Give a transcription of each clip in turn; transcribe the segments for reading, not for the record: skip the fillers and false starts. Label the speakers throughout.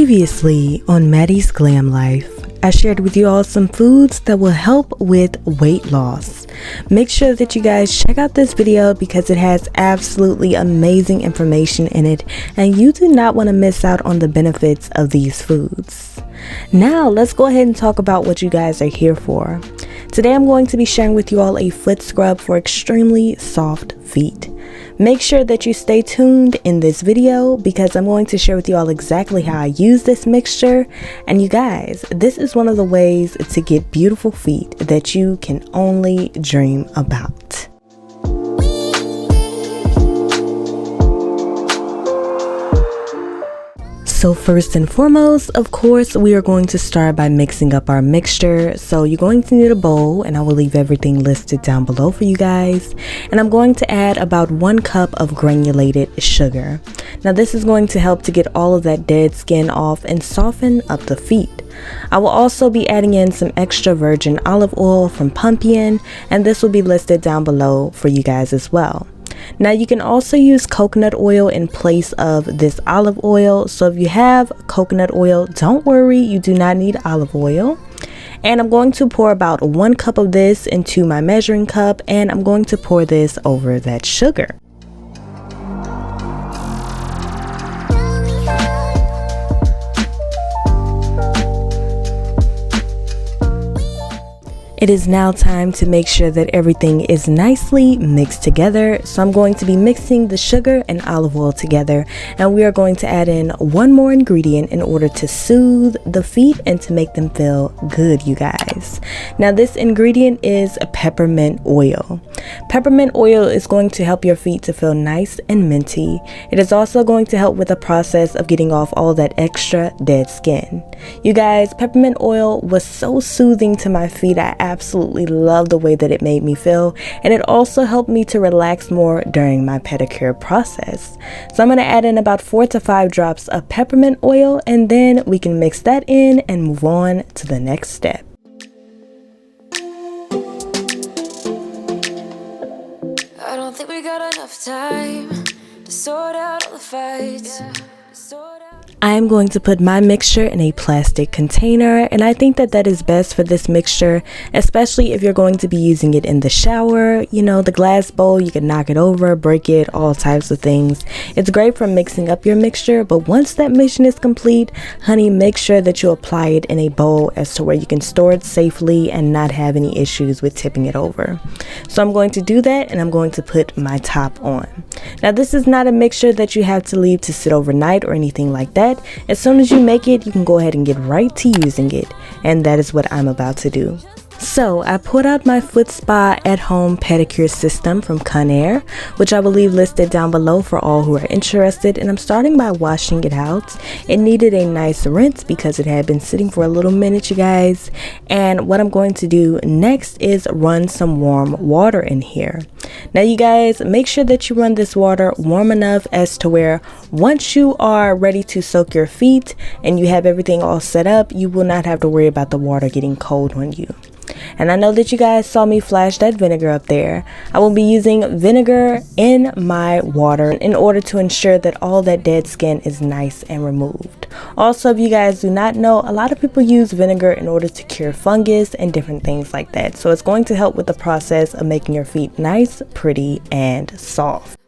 Speaker 1: Previously on Maddie's Glam Life, I shared with you all some foods that will help with weight loss. Make sure that you guys check out this video because it has absolutely amazing information in it and you do not want to miss out on the benefits of these foods. Now let's go ahead and talk about what you guys are here for. Today I'm going to be sharing with you all a foot scrub for extremely soft feet. Make sure that you stay tuned in this video because I'm going to share with you all exactly how I use this mixture. And you guys, this is one of the ways to get beautiful feet that you can only dream about. So first and foremost, of course, we are going to start by mixing up our mixture. So you're going to need a bowl, and I will leave everything listed down below for you guys. And I'm going to add about 1 cup of granulated sugar. Now this is going to help to get all of that dead skin off and soften up the feet. I will also be adding in some extra virgin olive oil from Pompeian, and this will be listed down below for you guys as well. Now you can also use coconut oil in place of this olive oil. So if you have coconut oil, don't worry, you do not need olive oil. And I'm going to pour about 1 cup of this into my measuring cup, and I'm going to pour this over that sugar. It is now time to make sure that everything is nicely mixed together. So I'm going to be mixing the sugar and olive oil together, and we are going to add in 1 more ingredient in order to soothe the feet and to make them feel good, you guys. Now this ingredient is peppermint oil. Peppermint oil is going to help your feet to feel nice and minty. It is also going to help with the process of getting off all that extra dead skin. You guys, peppermint oil was so soothing to my feet. I absolutely love the way that it made me feel, and it also helped me to relax more during my pedicure process. So I'm going to add in about 4 to 5 drops of peppermint oil, and then we can mix that in and move on to the next step.
Speaker 2: I don't think we got enough time to sort out all the fights.
Speaker 1: I am going to put my mixture in a plastic container, and I think that that is best for this mixture, especially if you're going to be using it in the shower. You know, the glass bowl, you can knock it over, break it, all types of things. It's great for mixing up your mixture, but once that mission is complete, honey, make sure that you apply it in a bowl as to where you can store it safely and not have any issues with tipping it over. So I'm going to do that, and I'm going to put my top on. Now this is not a mixture that you have to leave to sit overnight or anything like that. As soon as you make it, you can go ahead and get right to using it, and that is what I'm about to do. So I pulled out my foot spa at home pedicure system from Conair, which I will leave listed down below for all who are interested, and I'm starting by washing it out. It needed a nice rinse because it had been sitting for a little minute, you guys. And what I'm going to do next is run some warm water in here. Now you guys, make sure that you run this water warm enough as to where once you are ready to soak your feet and you have everything all set up, you will not have to worry about the water getting cold on you. And I know that you guys saw me flash that vinegar up there. I will be using vinegar in my water in order to ensure that all that dead skin is nice and removed. Also, if you guys do not know, a lot of people use vinegar in order to cure fungus and different things like that. So it's going to help with the process of making your feet nice, pretty, and soft.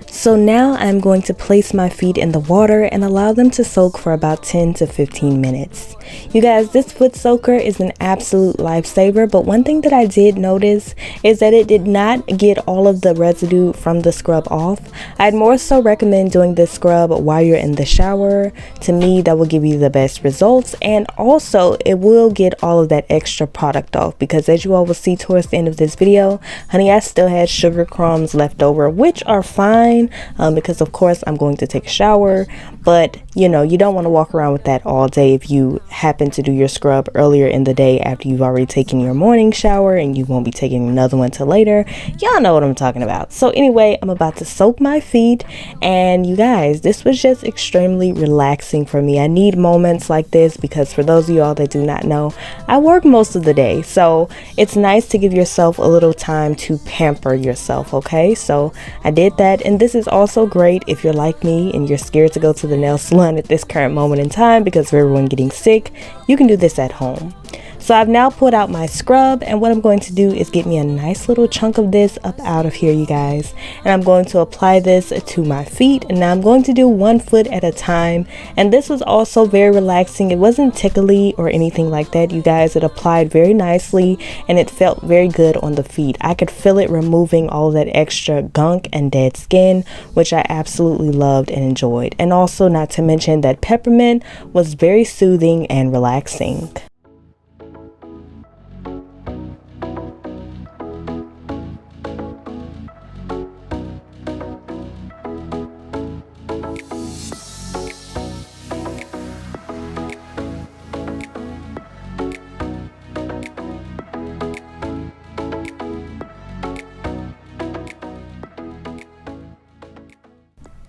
Speaker 1: So now I'm going to place my feet in the water and allow them to soak for about 10 to 15 minutes. You guys, this foot soaker is an absolute lifesaver, but one thing that I did notice is that it did not get all of the residue from the scrub off. I'd more so recommend doing this scrub while you're in the shower. To me, that will give you the best results, and also it will get all of that extra product off because as you all will see towards the end of this video, honey, I still had sugar crumbs left over, which are fine because of course I'm going to take a shower, but you know, you don't want to walk around with that all day if you happen to do your scrub earlier in the day after you've already taken your morning shower and you won't be taking another one till later. Y'all know what I'm talking about. So anyway, I'm about to soak my feet, and you guys, this was just extremely relaxing for me. I need moments like this because for those of y'all that do not know, I work most of the day, so it's nice to give yourself a little time to pamper yourself. Okay, so I did that, and this is also great if you're like me and you're scared to go to the nail salon at this current moment in time because of everyone getting sick. You can do this at home. So I've now pulled out my scrub, and what I'm going to do is get me a nice little chunk of this up out of here, you guys, and I'm going to apply this to my feet. And now I'm going to do 1 foot at a time, and this was also very relaxing. It wasn't tickly or anything like that, you guys. It applied very nicely and it felt very good on the feet. I could feel it removing all of that extra gunk and dead skin, which I absolutely loved and enjoyed. And also, not to mention that peppermint was very soothing and relaxing.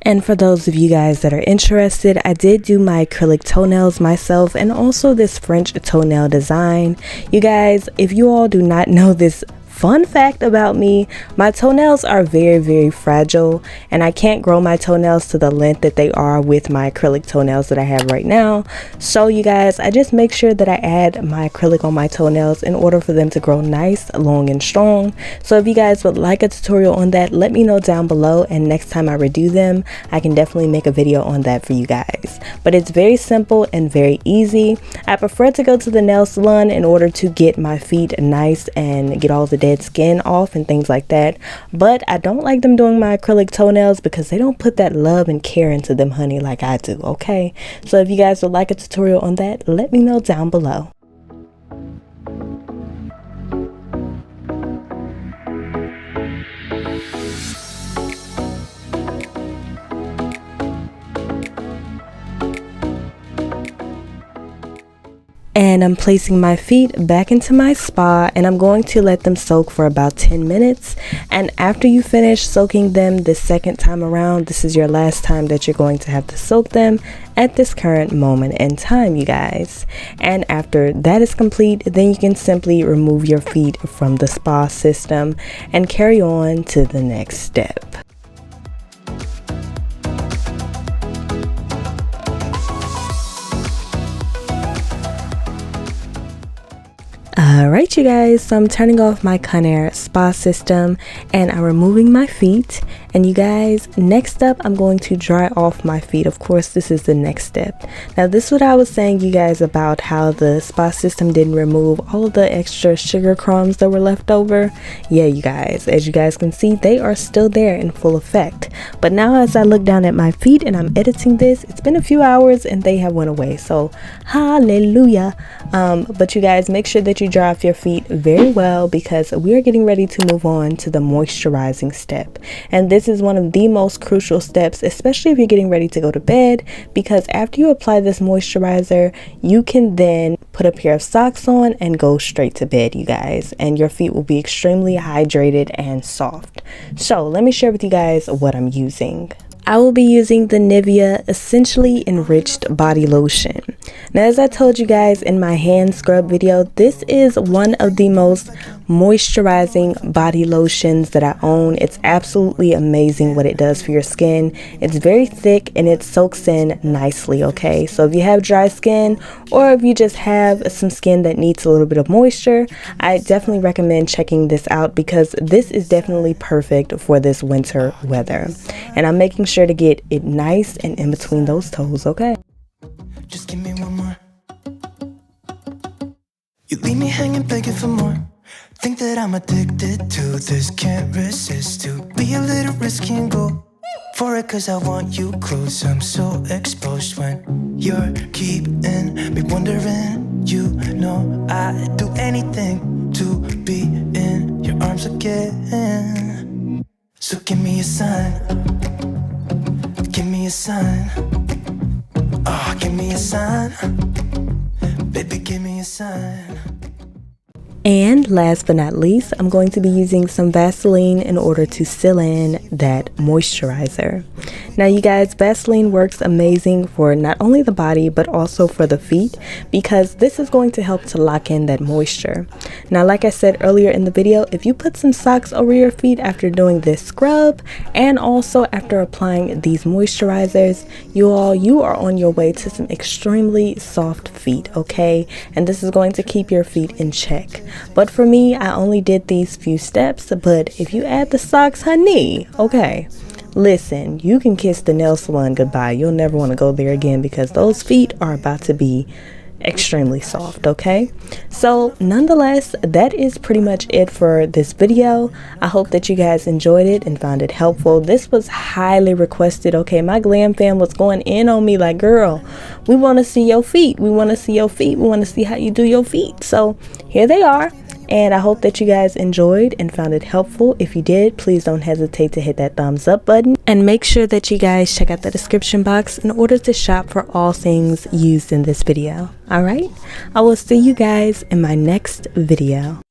Speaker 1: And for those of you guys that are interested, I did do my acrylic toenails myself, and also this French toenail design. You guys, if you all do not know this fun fact about me, my toenails are very fragile, and I can't grow my toenails to the length that they are with my acrylic toenails that I have right now. So you guys, I just make sure that I add my acrylic on my toenails in order for them to grow nice, long, and strong. So if you guys would like a tutorial on that, let me know down below, and next time I redo them, I can definitely make a video on that for you guys. But it's very simple and very easy. I prefer to go to the nail salon in order to get my feet nice and get all the dead skin off and things like that, but I don't like them doing my acrylic toenails because they don't put that love and care into them, honey, like I do. Okay, so if you guys would like a tutorial on that, let me know down below. And I'm placing my feet back into my spa, and I'm going to let them soak for about 10 minutes. And after you finish soaking them the second time around, this is your last time that you're going to have to soak them at this current moment in time, you guys. And after that is complete, then you can simply remove your feet from the spa system and carry on to the next step. Alright you guys, so I'm turning off my Conair spa system and I'm removing my feet. And you guys, next up I'm going to dry off my feet. Of course, this is the next step. Now this is what I was saying, you guys, about how the spa system didn't remove all of the extra sugar crumbs that were left over. Yeah, you guys, as you guys can see, they are still there in full effect. But now as I look down at my feet and I'm editing this, it's been a few hours and they have went away, so hallelujah. But you guys, make sure that you dry off your feet very well because we are getting ready to move on to the moisturizing step. And this is one of the most crucial steps, especially if you're getting ready to go to bed, because after you apply this moisturizer, you can then put a pair of socks on and go straight to bed, you guys, and your feet will be extremely hydrated and soft. So let me share with you guys what I'm using. I will be using the NIVEA Essentially Enriched Body Lotion. Now, as I told you guys in my hand scrub video, this is one of the most moisturizing body lotions that I own. It's absolutely amazing what it does for your skin. It's very thick and it soaks in nicely, okay? So if you have dry skin or if you just have some skin that needs a little bit of moisture, I definitely recommend checking this out because this is definitely perfect for this winter weather. And I'm making sure to get it nice and in between those toes, okay?
Speaker 3: Just give me one more. You leave me hanging, begging for more. Think that I'm addicted to this, can't resist to be a little risky and go for it, cause I want you close. I'm so exposed when you're keeping me wondering. You know I'd do anything to be in your arms again. So give me a sign, give me a sign. Oh, give me a sign. Baby, give me a sign.
Speaker 1: And last but not least, I'm going to be using some Vaseline in order to seal in that moisturizer. Now you guys, Vaseline works amazing for not only the body but also for the feet, because this is going to help to lock in that moisture. Now like I said earlier in the video, if you put some socks over your feet after doing this scrub and also after applying these moisturizers, you are on your way to some extremely soft feet, okay? And this is going to keep your feet in check. But for me, I only did these few steps, but if you add the socks, honey, okay, listen, you can kiss the nail salon goodbye. You'll never want to go there again because those feet are about to be extremely soft, okay? So nonetheless, that is pretty much it for this video. I hope that you guys enjoyed it and found it helpful. This was highly requested, okay? My Glam fam was going in on me like, girl, we want to see your feet. We want to see your feet. We want to see how you do your feet. So here they are. And I hope that you guys enjoyed and found it helpful. If you did, please don't hesitate to hit that thumbs up button. And make sure that you guys check out the description box in order to shop for all things used in this video. Alright? I will see you guys in my next video.